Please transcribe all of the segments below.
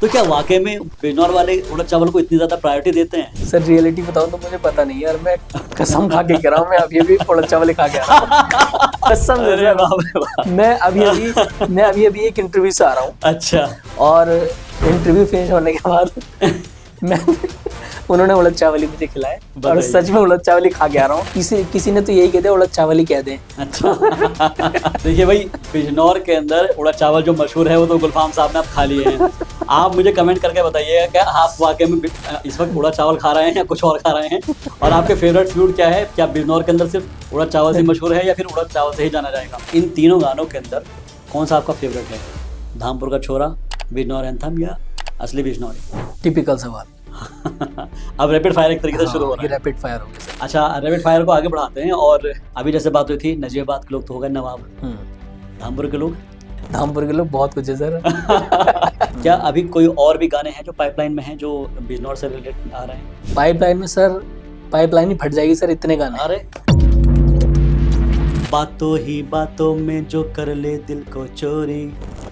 तो क्या वाकई में बिजनौर वाले उड़द चावल को इतनी ज्यादा प्रायोरिटी देते हैं? सर रियलिटी बताऊं तो मुझे पता नहीं यार, मैं कसम खा के कह रहा हूँ, मैं अभी अभी उड़द चावल ही खा के आ रहा हूँ कसम से अरे सर। बाप रे बाप। मैं अभी अभी एक इंटरव्यू से आ रहा हूँ, अच्छा। और इंटरव्यू फिनिश होने के बाद मैं उन्होंने उड़द चावल ही मुझे खिलाए, और बताइए। सच में उड़द चावल ही खा के आ रहा हूँ। किसी ने तो यही कह दिया उड़द चावल ही कह दें। अच्छा। देखिए भाई, बिजनौर के अंदर उड़द चावल जो मशहूर है वो तो गुलफाम साहब ने आप खा लिए हैं। आप मुझे कमेंट करके बताइएगा क्या आप वाकई में इस वक्त उड़द चावल खा रहे हैं या कुछ और खा रहे हैं, और आपके फेवरेट फूड क्या है? क्या बिजनौर के अंदर सिर्फ उड़द चावल से मशहूर है या फिर उड़द चावल से ही जाना जाएगा? इन तीनों गानों के अंदर कौन सा आपका फेवरेट है? धामपुर का छोरा, बिजनौर एंथम या असली बिजनौरी? टिपिकल सवाल। अब रैपिड फायर एक तरीके से शुरू हो रहा ये है। रैपिड फायर हो गया सर। अच्छा, रैपिड फायर को आगे बढ़ाते हैं। और अभी जैसे बात हुई थी नजीबाबाद के लोग तो हो गए नवाब, धामपुर के लोग धामपुर के लोग बहुत कुछ है सर। क्या अभी कोई और भी गाने हैं जो पाइपलाइन में हैं जो बिजनौर से रिलेटेड आ रहे हैं? पाइपलाइन में सर, पाइपलाइन ही फट जाएगी सर, इतने गाने। अरे बातों ही बातों में जो कर ले दिल को चोरी,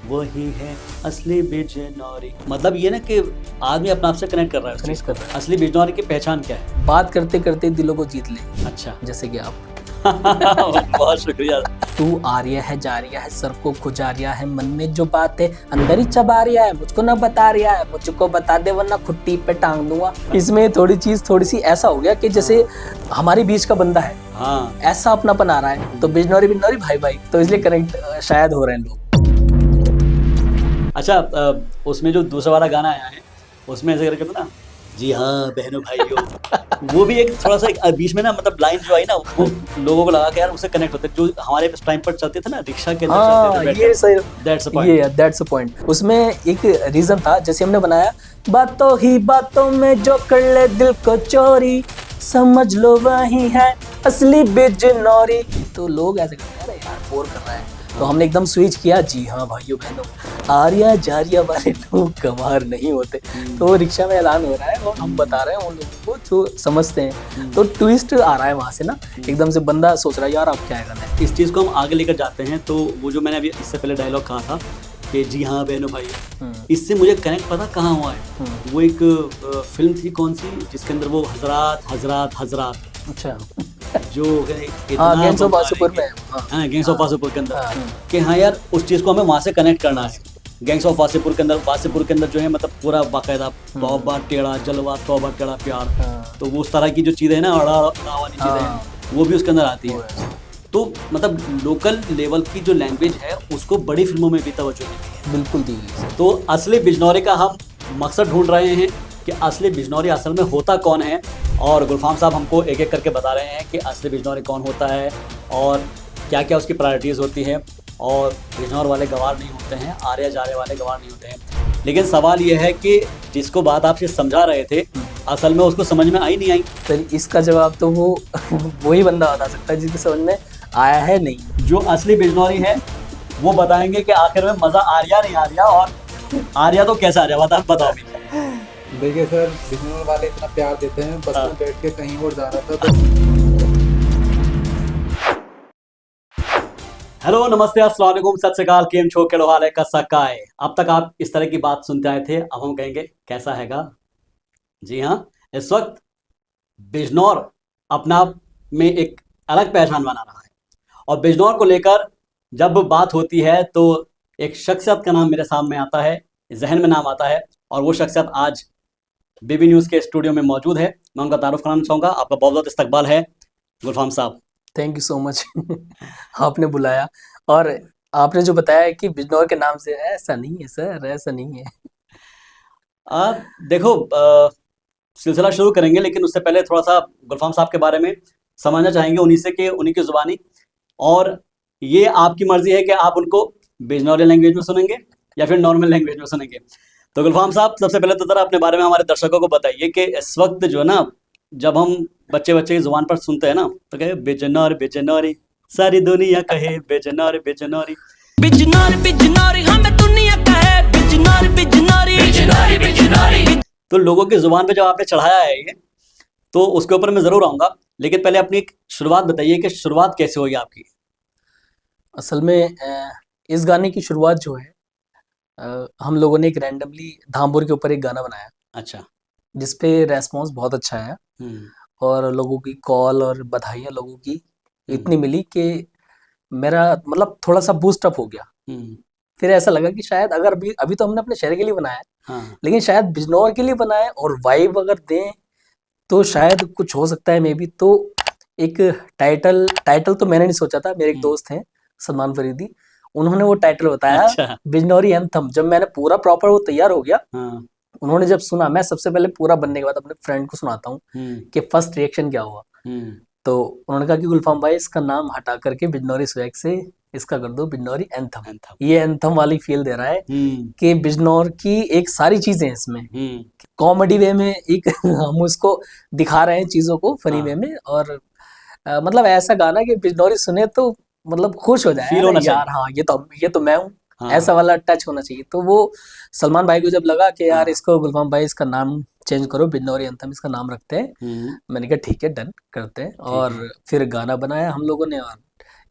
वही है असली बिजनौरी। मतलब ये ना कि आदमी अपने आप से कनेक्ट कर रहा है उस चीज़ को। कनेक्ट कर रहा असली बिजनौरी की पहचान क्या है? बात करते करते दिलों को जीत ले, अच्छा। जैसे कि आप। बहुत शुक्रिया। तू आ रिया है जा रिया है, सर को खुजा रिया है, मन में जो बात है अंदर ही चबा रिया है, मुझको ना बता रिया है, मुझको बता दे वरना खुट्टी पे टांग दूंगा। इसमें थोड़ी सी ऐसा हो गया कि जैसे हमारे बीच का बंदा है, हाँ, ऐसा अपनापन आ रहा है, तो बिजनौरी बिजनौरी भाई भाई, तो इसलिए कनेक्ट शायद हो रहे हैं लोग। अच्छा। उसमें जो दूसरा वाला गाना आया है उसमें ऐसे करके था ना, जी हाँ बहनों भाइयों, वो भी एक थोड़ा सा बीच में ना, मतलब लाइन जो आई ना वो लोगों को लगा कि यार उससे कनेक्ट होते, जो हमारे टाइम पर चलते थे ना रिक्शा के अंदर चलते थे, ये सही, दैट्स द पॉइंट। ये दैट्स द पॉइंट। उसमें एक रीजन था, जैसे हमने बनाया बातों ही बातों में जो कर ले दिल को चोरी, समझ लो वही है असली बिजनौरी। तो लोग ऐसे कहते हैं यार बोर कर रहा है, तो हमने एकदम स्विच किया, जी हाँ भाइयों बहनों, आर्या जारिया वाले लोग कमार नहीं होते। तो रिक्शा में ऐलान हो रहा है और हम बता रहे हैं उन लोगों को जो समझते हैं, तो ट्विस्ट आ रहा है वहां से ना, एकदम से बंदा सोच रहा है यार अब क्या है गाना है। इस चीज़ को हम आगे लेकर जाते हैं। तो वो जो मैंने अभी इससे पहले डायलॉग कहा था कि जी हाँ बहनों भाई, इससे मुझे कनेक्ट पता कहाँ हुआ है? वो एक फिल्म थी कौन सी जिसके अंदर वो हजरात हजरात हजरात, अच्छा, जो गैंग्स ऑफ वासेपुर में, हाँ गैंग्स ऑफ वासेपुर के अंदर, कि हाँ यार उस चीज़ को हमें वहाँ से कनेक्ट करना है। गैंग्स ऑफ वासेपुर के अंदर जो है मतलब पूरा बाकायदा तौबा टेढ़ा जलवा तौबा टेढ़ा प्यार, तो वो उस तरह की जो चीज़ें हैं ना अड़ा वाली चीज़ें हैं वो भी उसके अंदर आती है। तो मतलब लोकल लेवल की जो लैंग्वेज है उसको बड़ी फिल्मों में भी तवज्जो दी है, बिल्कुल दी गई। तो असली बिजनौरी का हम मकसद ढूंढ रहे हैं कि असली बिजनौरी असल में होता कौन है, और गुलफाम साहब हमको एक एक करके बता रहे हैं कि असली बिजनौरी कौन होता है और क्या क्या उसकी प्रायोरिटीज़ होती है, और बिजनौर वाले गवार नहीं होते हैं, आर्या जारे वाले गवार नहीं होते हैं। लेकिन सवाल ये है कि जिसको बात आपसे समझा रहे थे असल में उसको समझ में आई नहीं आई। फिर इसका जवाब तो वो वही बंदा बता सकता है जिसके समझ में आया है नहीं। जो असली बिजनौरी है वो बताएंगे कि आखिर में मज़ा आ रहा नहीं आ रहा, और आर्या तो कैसा आ रहा बताओ भी। देखिए सर, बिजनौर वाले इतना प्यार देते हैं, बस में बैठ के कहीं और जा रहा था तो हेलो नमस्ते अस्सलाम वालेकुम सत श्री अकाल, केम छो केड़ो हाल है कैसा का है। अब तक आप इस तरह की बात सुनते आए थे, अब हम कहेंगे कैसा हैगा। जी हाँ, इस वक्त बिजनौर अपना आप में एक अलग पहचान बना रहा है, और बिजनौर को लेकर जब बात होती है तो एक शख्सियत का नाम मेरे सामने आता है, जहन में नाम आता है, और वो शख्सियत आज बीबी न्यूज़ के स्टूडियो में मौजूद है। मैं उनका तारुफ कराना चाहूँगा। आपका बहुत बहुत इस्तकबाल है गुलफाम साहब। थैंक यू सो मच आपने बुलाया, और आपने जो बताया कि बिजनौर के नाम से, ऐसा नहीं है सर, ऐसा नहीं है। देखो, सिलसिला शुरू करेंगे लेकिन उससे पहले थोड़ा सा गुलफाम साहब के बारे में समझना चाहेंगे उन्हीं से, कि उन्हीं की ज़ुबानी, और ये आपकी मर्जी है कि आप उनको बिजनौरी लैंग्वेज में सुनेंगे या फिर नॉर्मल लैंग्वेज में सुनेंगे। तो गुलफाम साहब, सबसे पहले तो ज़रा अपने बारे में हमारे दर्शकों को बताइए कि इस वक्त जो है ना, जब हम बच्चे की ज़ुबान पर सुनते हैं ना तो कहे बिजनौर बिजनौरी, सारी दुनिया कहे बिजनौर बिजनौरी, बिजनौर बिजनौरी, हमें दुनिया कहे बिजनौर बिजनौरी, बिजनौरी बिजनौरी। तो लोगों की ज़ुबान पे जब आपने चढ़ाया है ये, तो उसके ऊपर मैं ज़रूर आऊँगा, लेकिन पहले अपनी एक शुरुआत बताइए कि शुरुआत कैसे हुई आपकी? असल में इस गाने की शुरुआत जो है, हम लोगों ने एक रैंडमली धामपुर के ऊपर एक गाना बनाया अच्छा। जिसपे रेस्पॉन्स बहुत अच्छा आया हम्म। और लोगों की कॉल और बधाइयाँ लोगों की हम्म। इतनी मिली कि मेरा मतलब थोड़ा सा बूस्ट अप हो गया। हम्म। फिर ऐसा लगा कि शायद अगर अभी अभी तो हमने अपने शहर के लिए बनाया है, हाँ। लेकिन शायद बिजनौर के लिए बनाए और वाइब अगर दें तो शायद कुछ हो सकता है मे बी। तो एक टाइटल टाइटल तो मैंने नहीं सोचा था, मेरे एक दोस्त हैं सलमान फरीदी, उन्होंने वो टाइटल बताया अच्छा। बिजनौरी एंथम। जब मैंने पूरा प्रॉपर वो तैयार हो गया, हाँ। उन्होंने जब सुना, मैं सबसे पहले पूरा बनने के बाद अपने फ्रेंड को सुनाता हूँ कि फर्स्ट रिएक्शन क्या हुआ। हम्म। तो उन्होंने कहा कि गुलफाम भाई इसका नाम हटा करके बिजनौरी स्वैग से इसका कर दो बिजनौरी एंथम। एंथम। ये एंथम वाली फील दे रहा है हम्म। कि बिजनौर की एक सारी चीजें हैं इसमें, हम्म। कॉमेडी वे में एक हम उसको दिखा रहे हैं चीजों को फनी हाँ। वे में, और मतलब ऐसा गाना कि बिजनौरी सुने तो मतलब खुश हो जाए, फील अरे होना यार चाहिए। हाँ ये तो मैं हूँ, हाँ। ऐसा वाला टच होना चाहिए। तो वो सलमान भाई को जब लगा कि यार हाँ। इसको गुलफाम भाई इसका नाम चेंज करो, बिजनौरी एंथम इसका नाम रखते हैं, हम्म। मैंने कहा ठीक है डन करते हैं। ठीक और है। फिर गाना बनाया हम लोगों ने, और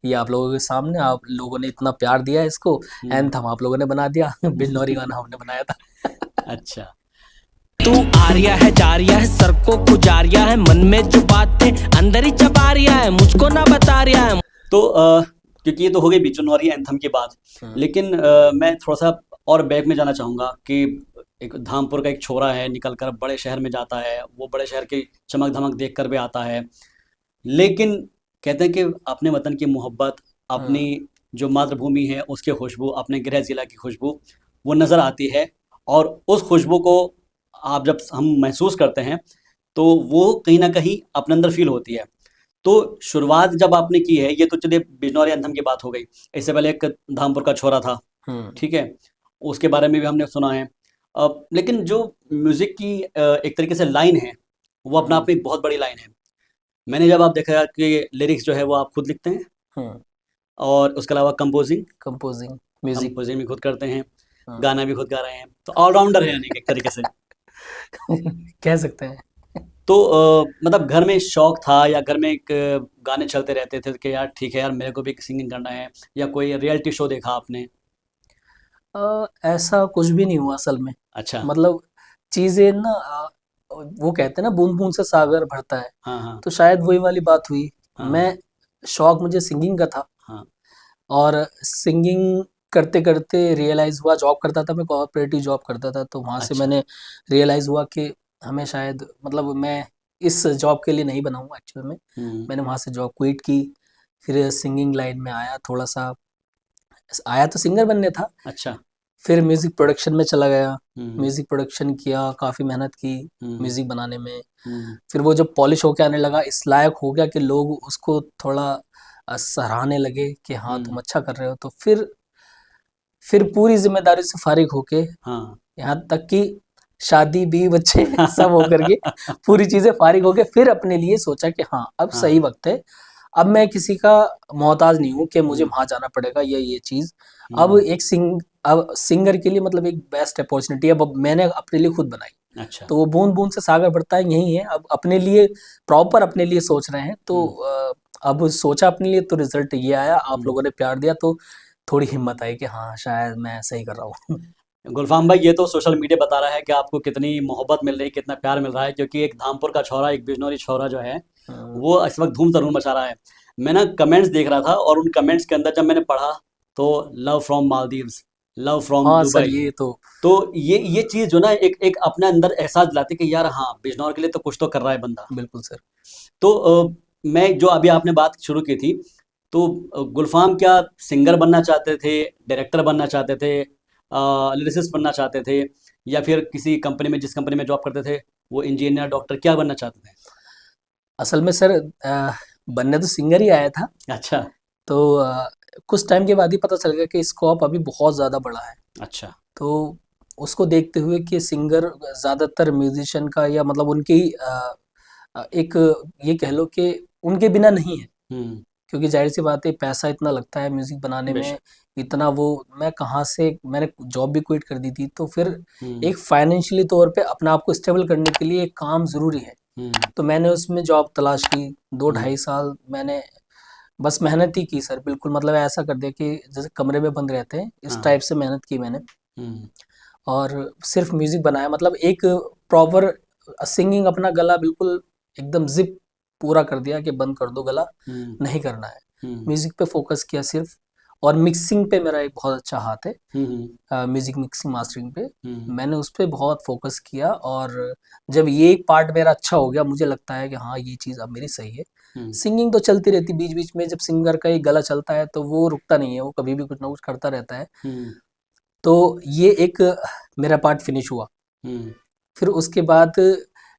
ये आप लोगों के सामने, आप लोगों ने इतना प्यार दिया इसको, एंथम आप लोगों ने बना दिया, बिजनौरी गाना हमने बनाया था। अच्छा। तू आर्या है जारिया है सर को गुजारिया है, मन में जो बातें अंदर ही चबा रिया है, मुझको ना बता रिया है। तो क्योंकि ये तो हो गई बिजनौरी एंथम की बात, लेकिन मैं थोड़ा सा और बैक में जाना चाहूँगा कि एक धामपुर का एक छोरा है, निकल कर बड़े शहर में जाता है, वो बड़े शहर की चमक धमक देख कर भी आता है, लेकिन कहते हैं कि अपने वतन की मोहब्बत, अपनी जो मातृभूमि है उसकी खुशबू, अपने गृह जिला की खुशबू वो नज़र आती है। और उस खुशबू को आप जब हम महसूस करते हैं तो वो कहीं ना कहीं अपने अंदर फील होती है। तो शुरुआत जब आपने की है, ये तो चलिए बिजनौरी एंथम की बात हो गई, इससे पहले एक धामपुर का छोरा था, ठीक है, उसके बारे में भी हमने सुना है। लेकिन जो म्यूज़िक की एक तरीके से लाइन है, वो अपना आप में एक बहुत बड़ी लाइन है। मैंने जब आप देखा कि लिरिक्स जो है वो आप खुद लिखते हैं और उसके अलावा कंपोजिंग म्यूजिक कंपोजिंग भी खुद करते हैं, गाना भी खुद गा रहे हैं, तो ऑलराउंडर है यानी कि एक तरीके से। कह सकते हैं। तो मतलब घर में शौक था या घर में एक गाने चलते रहते थे कि यार ठीक है यार मेरे को भी सिंगिंग करना है, या कोई रियलिटी शो देखा आपने? ऐसा कुछ भी नहीं हुआ असल में। अच्छा। मतलब चीजें ना वो कहते हैं ना बूंद बूंद से सागर भरता है, हाँ हाँ तो शायद वही वाली बात हुई। हाँ मैं शौक मुझे सिंगिंग का था, हाँ। और सिंगिंग करते करते रियलाइज हुआ, जॉब करता था मैं, कोऑपरेटिव जॉब करता था, तो वहाँ से अच्छा। मैंने रियलाइज हुआ कि हमें शायद मतलब मैं इस जॉब के लिए नहीं बना हूँ एक्चुअल में। मैंने वहाँ से जॉब क्विट की, फिर सिंगिंग लाइन में आया, थोड़ा सा आया तो सिंगर बनने था, अच्छा। फिर म्यूजिक प्रोडक्शन में चला गया, हम्म। म्यूजिक प्रोडक्शन किया, काफ़ी मेहनत की हम्म। म्यूजिक बनाने में। हम्म। फिर वो जब पॉलिश होके आने लगा, इस लायक हो गया कि लोग उसको थोड़ा सराहने लगे कि हाँ तुम अच्छा कर रहे हो, तो फिर पूरी जिम्मेदारी से फारिग होके, हाँ। यहाँ तक कि शादी भी बच्चे सब होकर के पूरी चीजें फारिग होके फिर अपने लिए सोचा कि हाँ अब हाँ। सही वक्त है, अब मैं किसी का मोहताज नहीं हूँ कि मुझे हम्म। वहां जाना पड़ेगा या ये चीज। अब अब सिंगर के लिए मतलब एक बेस्ट अपॉर्चुनिटी अब मैंने अपने लिए खुद बनाई। अच्छा। तो वो बूंद बूंद से सागर बढ़ता है, यही है। अब अपने लिए प्रॉपर अपने लिए सोच रहे हैं, तो अब सोचा अपने लिए तो रिजल्ट ये आया, आप लोगों ने प्यार दिया तो थोड़ी हिम्मत आई कि हाँ शायद मैं सही कर रहा हूँ। गुलफाम भाई, ये तो सोशल मीडिया बता रहा है कि आपको कितनी मोहब्बत मिल रही है, कितना प्यार मिल रहा है, क्योंकि एक धामपुर का छोरा, एक बिजनौरी छोरा जो है वो इस वक्त धूम धूम मचा रहा है। मैं ना कमेंट्स देख रहा था और उन कमेंट्स के अंदर जब मैंने पढ़ा तो love from Maldives, love from हाँ सर, दुबई, ये तो तो ये चीज़ जो ना एक एक अपने अंदर एहसास दिलाती है कि यार हाँ बिजनौर के लिए तो कुछ तो कर रहा है बंदा। बिल्कुल सर। तो मैं जो अभी आपने बात शुरू की थी, तो गुलफाम क्या सिंगर बनना चाहते थे, डायरेक्टर बनना चाहते थे, लिरिसिस्ट बनना चाहते थे, या फिर किसी कंपनी में, जिस कंपनी में जॉब करते थे वो इंजीनियर, डॉक्टर, क्या बनना चाहते थे? असल में सर बनने तो सिंगर ही आया था, अच्छा। तो कुछ टाइम के बाद ही पता चल गया कि स्कोप अभी बहुत ज़्यादा बड़ा है। अच्छा। तो उसको देखते हुए कि सिंगर ज़्यादातर म्यूजिशियन का या मतलब उनकी एक ये कह लो कि उनके बिना नहीं है, हम्म। क्योंकि जाहिर सी बात है पैसा इतना लगता है म्यूजिक बनाने में, बेशक। इतना वो मैं कहाँ से, मैंने जॉब भी क्विट कर दी थी, तो फिर हम्म। एक फाइनेंशियली तौर पे अपने आप को स्टेबल करने के लिए एक काम ज़रूरी है। हम्म। तो मैंने उसमें जॉब तलाश की, 2 हम्म। ढाई साल मैंने बस मेहनत ही की सर, बिल्कुल मतलब ऐसा कर दिया कि जैसे कमरे में बंद रहते हैं, इस हाँ। टाइप से मेहनत की मैंने। हम्म, और सिर्फ म्यूजिक बनाया, मतलब एक प्रॉपर सिंगिंग, अपना गला बिल्कुल एकदम जिप पूरा कर दिया कि बंद कर दो गला, हम्म, नहीं करना है। हम्म, म्यूजिक पे फोकस किया सिर्फ, और मिक्सिंग पे मेरा एक बहुत अच्छा हाथ है, हम्म, म्यूजिक मिक्सिंग मास्टरिंग पे हम्म, मैंने उस पे बहुत फोकस किया। और जब ये एक पार्ट मेरा अच्छा हो गया, मुझे लगता है कि हाँ ये चीज़ अब मेरी सही है। हम्म, सिंगिंग तो चलती रहती बीच बीच में, जब सिंगर का एक गला चलता है तो वो रुकता नहीं है, वो कभी भी कुछ ना कुछ करता रहता है। हम्म, तो ये एक मेरा पार्ट फिनिश हुआ। हम्म, फिर उसके बाद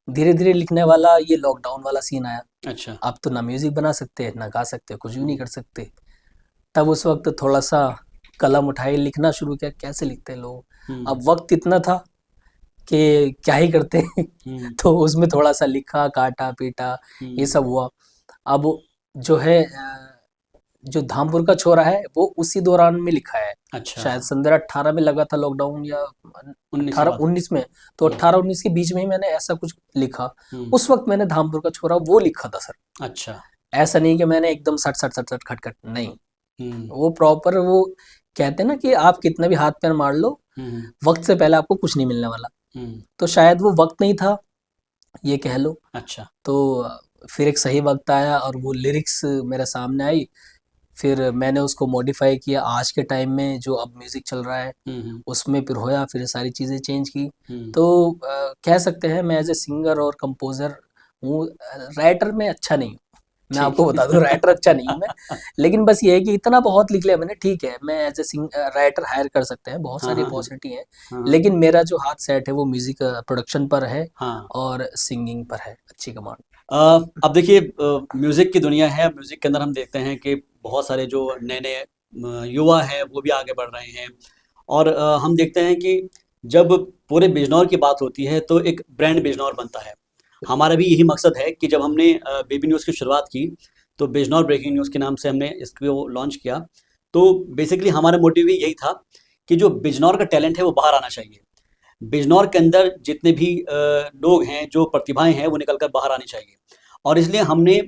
धीरे धीरे लिखने वाला ये लॉकडाउन वाला सीन आया। अच्छा, अब तो ना म्यूजिक बना सकते, ना गा सकते, कुछ भी नहीं हम्म, कर सकते। तब उस वक्त थोड़ा सा कलम उठाए, लिखना शुरू किया, कैसे लिखते हैं लोग। हम्म, अब वक्त इतना था कि क्या ही करते हम्म, तो उसमें थोड़ा सा लिखा, काटा पीटा, ये हम्म, सब हुआ। अब जो है जो धामपुर का छोरा है वो उसी दौरान में लिखा है। अच्छा, शायद सन 2018 में लगा था लॉकडाउन, या 19 के बाद, 18-19 में। तो हम्म, 18-19 के बीच में ही मैंने ऐसा कुछ लिखा। हम्म, उस वक्त मैंने धामपुर का छोरा वो लिखा था सर। अच्छा, ऐसा नहीं कि मैंने एकदम सट सट सट सट खट खट, नहीं। हम्म, वो प्रॉपर, वो कहते हैं ना कि आप कितना भी हाथ पैर मार लो, हम्म, वक्त से पहले आपको कुछ नहीं मिलने वाला। हम्म, तो शायद वो वक्त नहीं था, ये कह लो। अच्छा, तो फिर एक सही वक्त आया और वो लिरिक्स मेरे सामने आई। फिर मैंने उसको मॉडिफाई किया आज के टाइम में जो अब म्यूज़िक चल रहा है, हम्म, उसमें फिर होया, फिर सारी चीज़ें चेंज की। हम्म, तो कह सकते हैं मैं एज़ ए सिंगर और कंपोज़र हूँ, राइटर में अच्छा नहीं हूँ। मैं ठीक, आपको बता दूँ, राइटर अच्छा नहीं हूँ मैं। लेकिन बस ये है कि इतना बहुत लिख लिया मैंने, ठीक है, मैं एज़ ए राइटर हायर कर सकते हैं, बहुत हाँ, सारी हाँ, हाँ, अपॉर्चुनिटी है। हाँ, लेकिन मेरा जो हाथ सेट है वो म्यूज़िक प्रोडक्शन पर है हाँ, और सिंगिंग पर है, अच्छी कमांड। अब देखिए, म्यूज़िक की दुनिया है, म्यूज़िक के अंदर हम देखते हैं कि बहुत सारे जो नए-नए युवा हैं वो भी आगे बढ़ रहे हैं। और हम देखते हैं कि जब पूरे बिजनौर की बात होती है तो एक ब्रांड बिजनौर बनता है। हमारा भी यही मकसद है कि जब हमने बेबी न्यूज़ की शुरुआत की तो बिजनौर ब्रेकिंग न्यूज़ के नाम से हमने इसको लॉन्च किया। तो बेसिकली हमारा मोटिव भी यही था कि जो बिजनौर का टैलेंट है वो बाहर आना चाहिए। बिजनौर के अंदर जितने भी लोग हैं, जो प्रतिभाएँ हैं, वो निकल कर बाहर आनी चाहिए। और इसलिए हमने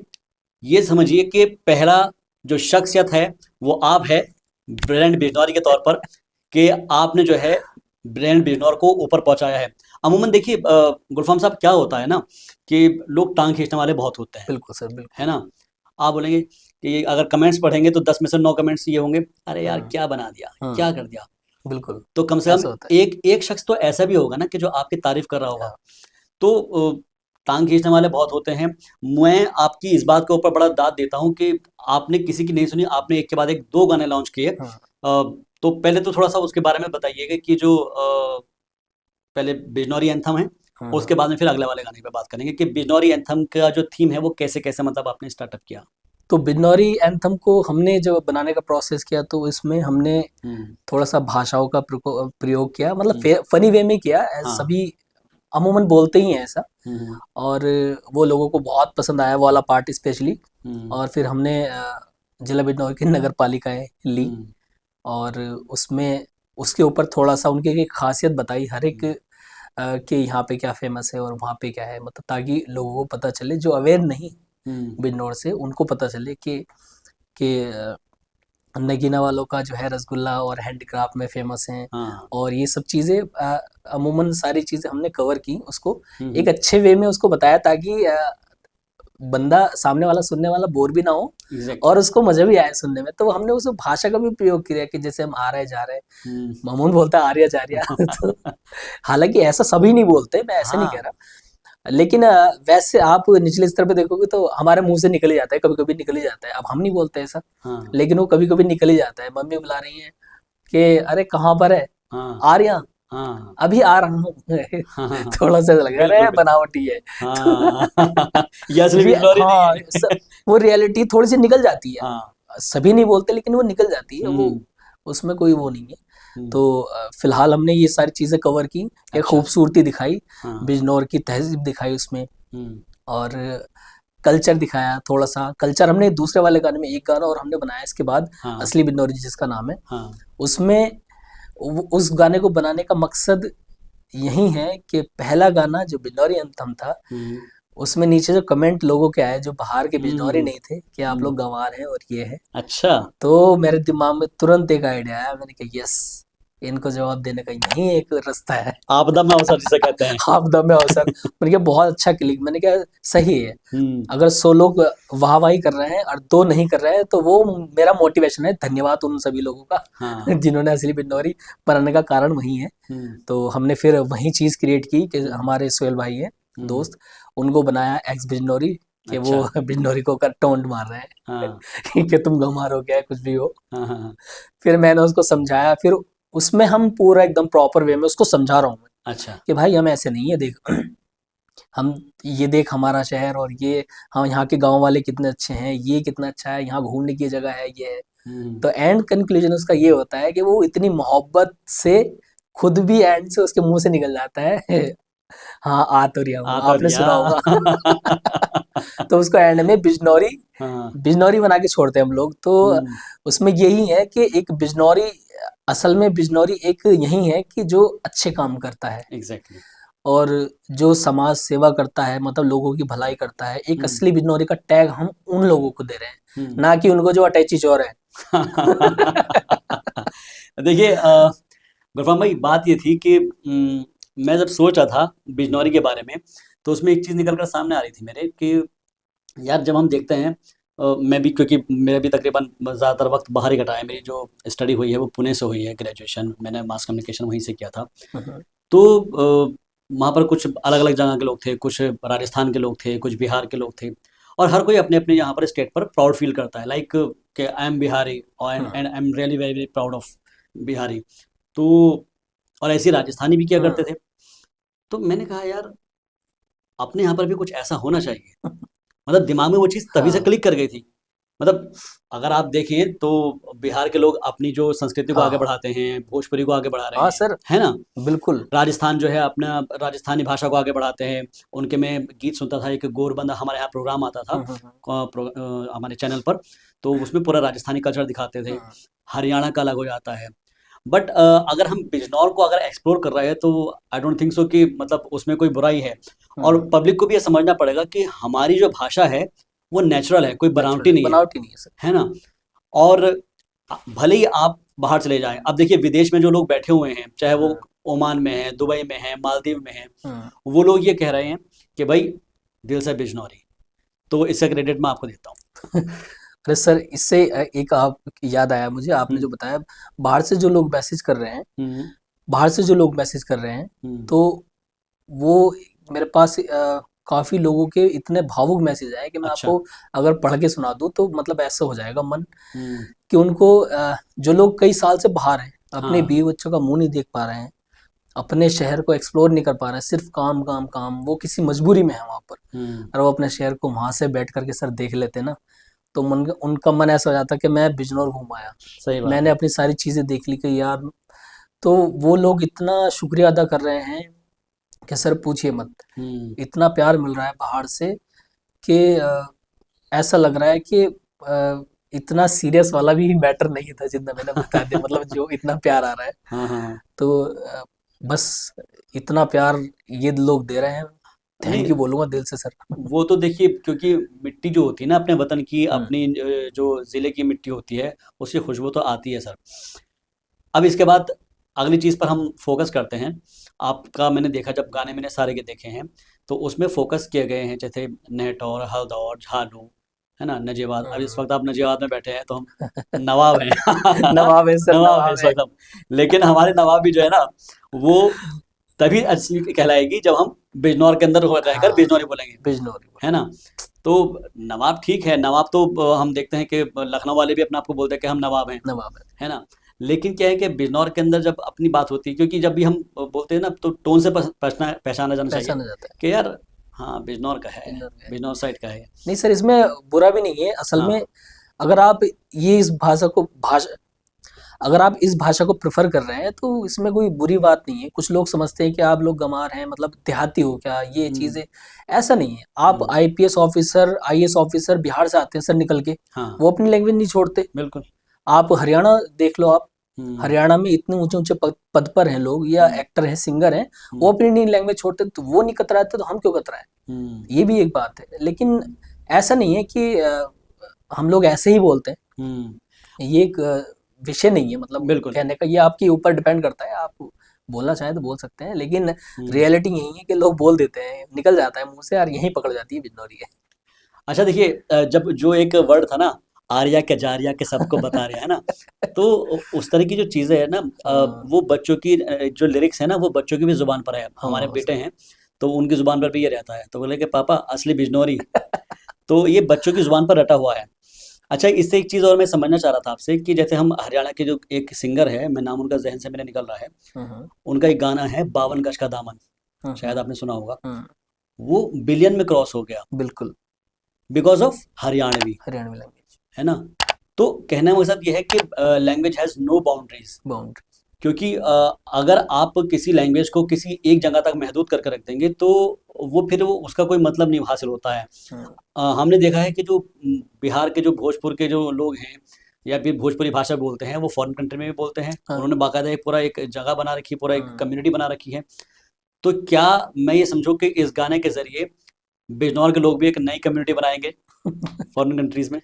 ये समझिए कि पहला जो शख्सियत है, वो आप है, ब्रांड बिजनौरी के तौर पर, कि आपने जो है ब्रांड बिजनौर को ऊपर पहुँचाया है। अमूमन देखिए गुलफ़ाम साहब, क्या होता है ना कि लोग टाँग खींचने वाले बहुत होते हैं, बिल्कुल सर, है बिल्कुल। ना? आप बोलेंगे कि अगर कमेंट्स पढ़ेंगे तो 10 में से 9 कमेंट्स ये होंगे, "अरे यार! हुँ, क्या बना दिया? क्या हुँ, कर दिया?" बिल्कुल, तो कम से कम ऐसा होता है। एक एक शख्स तो ऐसा भी होगा ना कि जो आपकी तारीफ कर रहा होगा। हाँ, तो टांग खींचने वाले बहुत होते हैं। मैं आपकी इस बात के ऊपर बड़ा दाद देता हूँ कि आपने किसी की नहीं सुनी, आपने एक के बाद एक 2 गाने लॉन्च किए। हाँ, तो पहले तो थोड़ा-सा उसके बारे में बताइएगा कि जो पहले बिजनौरी एंथम है, हाँ, उसके हाँ। बाद में फिर अगले वाले गाने पे बात करेंगे कि बिजनौरी एंथम का जो थीम है वो कैसे-कैसे मतलब आपने स्टार्टअप किया? तो बिजनौरी एंथम को हमने जब बनाने का प्रोसेस किया तो इसमें हमने हुँ, थोड़ा-सा भाषाओं का प्रयोग किया, मतलब हुँ, फनी वे में किया, हाँ। सभी अमूमन बोलते ही हैं ऐसा। हुँ, हुँ, और वो लोगों को बहुत पसंद आया वो वाला पार्ट स्पेशली। हुँ, और फिर हमने जिला बिजनौर की नगर पालिकाएँ ली, हुँ, और उसमें उसके ऊपर थोड़ा-सा उनकी एक ख़ासियत बताई हर एक, हुँ, कि यहाँ पे क्या फ़ेमस है और वहाँ पे क्या है, मतलब ताकि लोगों को पता चले, जो अवेयर नहीं हुँ, बिजनौर से, उनको पता चले कि नगीना वालों का जो है रसगुल्ला और हैंडीक्राफ्ट में फ़ेमस हैं। हाँ। और ये सब चीज़ें अमूमन सारी चीज़ें हमने कवर की, उसको हुँ, एक हुँ, अच्छे वे में उसको बताया, ताकि बंदा, सामने वाला सुनने वाला बोर भी ना हो इग्ज़ैक्टली। और उसको मज़ा भी आए सुनने में। तो हमने उस भाषा का भी प्रयोग किया कि जैसे हम आ रहे जा रहे, हुँ। मामून बोलता है आर्या जा रिया तो हालाँकि ऐसा सभी नहीं बोलते, मैं ऐसा नहीं कह हाँ, रहा। लेकिन वैसे आप निचले स्तर पे देखोगे तो हमारे मुँह से निकल ही जाता है, कभी-कभी निकल ही जाता है। अब हम नहीं बोलते ऐसा, हाँ, लेकिन वो कभी-कभी निकल ही जाता है। मम्मी बुला रही हैं कि अरे कहाँ पर है? हाँ, आ रही हैं? हाँ। अभी आ रहा हूँ। हाँ, हाँ, हाँ। थोड़ा-सा लगा बिल्कुल, अरे बिल्कुल। बनावटी है। हाँ, तो ये असली बिजनौरी नहीं हाँ, है। वो रियलिटी थोड़ी-सी निकल जाती है। हाँ। सभी नहीं बोलते लेकिन वो निकल जाती है, हुँ, वो हुँ, उसमें कोई वो नहीं है। हुँ। तो फिलहाल हमने ये सारी चीज़ें कवर की, एक अच्छा। खूबसूरती दिखाई, हाँ। बिजनौर की तहज़ीब दिखाई उसमें, हुँ, और कल्चर दिखाया थोड़ा-सा। कल्चर हमने दूसरे वाले गाने में एक गाना और हमने बनाया इसके बाद, हाँ, असली बिजनौरी जिसका नाम है। हाँ। उसमें उस गाने को बनाने का मकसद यही है कि पहला गाना जो बिजनौरी एंथम था, हुँ, उसमें नीचे जो कमेंट लोगों के आए जो बाहर के बिजनौरी हुँ, नहीं थे, कि आप लोग हुँ। गँवार हैं और ये है। अच्छा। तो मेरे दिमाग में तुरंत एक आइडिया आया, मैंने कहा यस, इनको जवाब देने का यही एक रास्ता है। आपदा में अवसर जिसे कहते हैं। आपदा में अवसर। मैंने कहा बहुत अच्छा क्लिक, मैंने कहा सही है। हम्म, अगर 100 लोग वाहवाही कर रहे हैं और 2 नहीं कर रहे हैं तो वो मेरा मोटिवेशन है। धन्यवाद उन सभी लोगों का हाँ, जिन्होंने असली बिजनौरी बनाने का कारण वही है। तो हमने फिर वही चीज क्रिएट की कि हमारे सोहेल भाई है दोस्त, उनको बनाया एक्स बिजनौरी कि वो बिजनौरी को कर टोंट मार रहे हैं हाँ, कि तुम गंवार हो, क्या है, कुछ भी हो। हाँ, हाँ, फिर मैंने उसको समझाया, फिर उसमें हम पूरा एकदम प्रॉपर वे में उसको समझा रहा हूँ मैं अच्छा, कि भाई हम ऐसे नहीं है, देख हम ये देख हमारा शहर और ये हम यहाँ के गांव वाले कितने अच्छे हैं, ये कितना अच्छा है, यहाँ घूमने की जगह है, ये है। तो एंड कंक्लूजन उसका ये होता है कि वो इतनी मोहब्बत से खुद भी एंड से उसके मुंह से निकल जाता है हाँ आ तो रिया हूँ, आ तो आपने रिया। सुना होगा। तो उसको एंड में बिजनौरी हाँ, बिजनौरी बना के छोड़ते हैं हम लोग। तो उसमें यही है कि एक बिजनौरी, असल में बिजनौरी एक यही है कि जो अच्छे काम करता है एग्जैक्टली। और जो समाज सेवा करता है, मतलब लोगों की भलाई करता है। एक असली बिजनौरी का टैग हम उन लोगों को दे रहे हैं, ना कि उनको जो अटैची चोर है। देखिए गुरफाम भाई, बात ये थी कि मैं जब सोच रहा था बिजनौरी के बारे में, तो उसमें एक चीज़ निकल कर सामने आ रही थी मेरे कि यार जब हम देखते हैं, मैं भी, क्योंकि मेरा भी तकरीबन ज़्यादातर वक्त बाहर ही कटा है। मेरी जो स्टडी हुई है वो पुणे से हुई है, ग्रेजुएशन मैंने मास कम्युनिकेशन वहीं से किया था। तो वहाँ पर कुछ अलग अलग जगह के लोग थे, कुछ राजस्थान के लोग थे, कुछ बिहार के लोग थे, और हर कोई अपने अपने यहाँ पर स्टेट पर प्राउड फील करता है, लाइक कि आई एम बिहारी और and I am really very very proud of Bihari. तो और ऐसे राजस्थानी भी किया करते थे। तो मैंने कहा यार अपने यहाँ पर भी कुछ ऐसा होना चाहिए। मतलब दिमाग में वो चीज़ तभी से हाँ। क्लिक कर गई थी। मतलब अगर आप देखें तो बिहार के लोग अपनी जो संस्कृति को आगे हाँ। बढ़ाते हैं, भोजपुरी को आगे बढ़ा रहे हाँ हैं, सर, है ना? बिल्कुल। राजस्थान जो है अपना राजस्थानी भाषा को आगे बढ़ाते हैं। उनके मैं गीत सुनता था, एक गोरबंदा हमारे यहाँ प्रोग्राम आता था हमारे चैनल पर, तो उसमें पूरा राजस्थानी कल्चर दिखाते थे। हरियाणा का अलग हो जाता है। बट अगर हम बिजनौर को अगर एक्सप्लोर कर रहे हैं तो आई डोंट थिंक सो कि मतलब उसमें कोई बुराई है। और पब्लिक को भी ये समझना पड़ेगा कि हमारी जो भाषा है वो नेचुरल है, कोई बनावटी नहीं है, बनावटी नहीं है सर। है ना? और भले ही आप बाहर चले जाएं, अब देखिए विदेश में जो लोग बैठे हुए हैं, चाहे वो ओमान में है, दुबई में है, मालदीव में है, वो लोग ये कह रहे हैं कि भाई दिल से बिजनौरी। तो इसका क्रेडिट मैं आपको देता हूँ। अरे सर, इससे एक आप याद आया मुझे, आपने जो बताया बाहर से जो लोग मैसेज कर रहे हैं, बाहर से जो लोग मैसेज कर रहे हैं, तो वो मेरे पास काफी लोगों के इतने भावुक मैसेज आए कि मैं अच्छा। आपको अगर पढ़ के सुना दूं तो मतलब ऐसा हो जाएगा मन कि उनको जो लोग कई साल से बाहर हैं, अपने हाँ। बीवी बच्चों का मुंह नहीं देख पा रहे हैं, अपने शहर को एक्सप्लोर नहीं कर पा रहे हैं, सिर्फ काम काम काम, वो किसी मजबूरी में है वहां पर, और वो अपने शहर को वहां से बैठ करके सर देख लेते ना, तो उनका मन ऐसा हो जाता कि मैं बिजनौर घूम आया, सही बात मैंने अपनी सारी चीजें देख ली कि यार। तो वो लोग इतना शुक्रिया अदा कर रहे हैं कि सर पूछिए मत, इतना प्यार मिल रहा है बाहर से कि ऐसा लग रहा है कि इतना सीरियस वाला भी मैटर नहीं था जितना मैंने बता दिया, मतलब जो इतना प्यार आ रहा है। हाँ। तो बस इतना प्यार ये लोग दे रहे हैं, थैंक यू बोलूंगा दिल से सर। वो तो देखिए, क्योंकि मिट्टी जो होती है ना अपने वतन की, अपनी जो ज़िले की मिट्टी होती है, उसकी खुशबू तो आती है सर। अब इसके बाद अगली चीज़ पर हम फोकस करते हैं। आपका मैंने देखा, जब गाने मैंने सारे के देखे हैं तो उसमें फोकस किए गए हैं, जैसे नेटौर, हल्दौर, झालू, है ना, नजेबाद। अब इस वक्त आप नजेबाद में बैठे हैं तो हम नवाब हैं। नवाब है सर, नवाब है नवाब इस है। वक्त हम। लेकिन हमारे नवाब भी जो है ना, वो तभी असली कहलाएगी जब हम बिजनौर के अंदर रहकर बिजनौरी बोलेंगे, बिजनौरी है ना? तो नवाब ठीक है, नवाब तो हम देखते हैं कि लखनऊ वाले भी अपने आप को बोलते हैं कि हम नवाब हैं, नवाब है। है ना? लेकिन क्या है कि बिजनौर के अंदर जब अपनी बात होती है, क्योंकि जब भी हम बोलते हैं ना तो टोन से पहचाना जाना चाहिए पहचाना जाता है कि यार हाँ बिजनौर का है, बिजनौर का है। बिजनौर साइड का है। नहीं सर, इसमें बुरा भी नहीं है असल हाँ। में। अगर आप ये इस अगर आप इस भाषा को प्रेफर कर रहे हैं तो इसमें कोई बुरी बात नहीं है। कुछ लोग समझते हैं कि आप लोग गंवार हैं, मतलब देहाती हो क्या, ये चीजें ऐसा नहीं है। आप IPS officer, IAS officer Bihar से आते हैं सर निकल के, हाँ। वो अपनी लैंग्वेज नहीं छोड़ते। बिल्कुल। आप हरियाणा देख लो, आप हरियाणा में इतने ऊंचे ऊंचे पद पर हैं लोग, या एक्टर हैं, सिंगर हैं, वो अपनी नहीं लैंग्वेज छोड़ते, तो वो नहीं कतराते तो हम क्यों कतराए? ये भी एक बात है। लेकिन ऐसा नहीं है कि हम लोग ऐसे ही बोलते हैं। ये एक विषय नहीं है, मतलब बिल्कुल। कहने का, ये आपके ऊपर डिपेंड करता है, आप बोलना चाहें तो बोल सकते हैं, लेकिन हम्म। रियलिटी यही है कि लोग बोल देते हैं, निकल जाता है मुंह से और यहीं पकड़ जाती है बिजनौरी है। अच्छा देखिए, जब जो एक वर्ड था ना, आर्या के जारिया के सबको बता रहा है ना, तो उस तरह की जो चीजें है ना, हाँ वो बच्चों की जो लिरिक्स है ना, वो बच्चों की भी जुबान पर है। हमारे हाँ बेटे सर। हैं, तो उनकी जुबान पर भी ये रहता है, तो बोले कि पापा असली बिजनौरी। तो ये बच्चों की जुबान पर रटा हुआ है। अच्छा, इससे एक चीज और मैं समझना चाह रहा था आपसे कि जैसे हम हरियाणा के जो एक सिंगर है, मैं नाम उनका जहन से मेरे निकल रहा है, हम्म उनका एक गाना है 52 गज का दामन, शायद हम्म आपने सुना होगा। हम्म, वो बिलियन में क्रॉस हो गया बिल्कुल। Because of Haryanvi, Haryanvi language, है ना। तो कहने का मकसद ये है कि language has no boundaries. Boundary. क्योंकि अगर आप किसी लैंग्वेज को किसी एक जगह तक महदूद करके रख देंगे, तो वो फिर वो उसका कोई मतलब नहीं हासिल होता है। हमने देखा है कि जो बिहार के जो भोजपुर के जो लोग हैं, या फिर भोजपुरी भाषा बोलते हैं, वो फॉरेन कंट्री में भी बोलते हैं। हाँ उन्होंने बाकायदा एक पूरा एक जगह बना रखी है, पूरा एक हाँ, कम्युनिटी बना रखी है। तो क्या मैं ये समझूं कि इस गाने के जरिए बिजनौर के लोग भी एक नई कम्युनिटी बनाएंगे फॉरेन कंट्रीज में?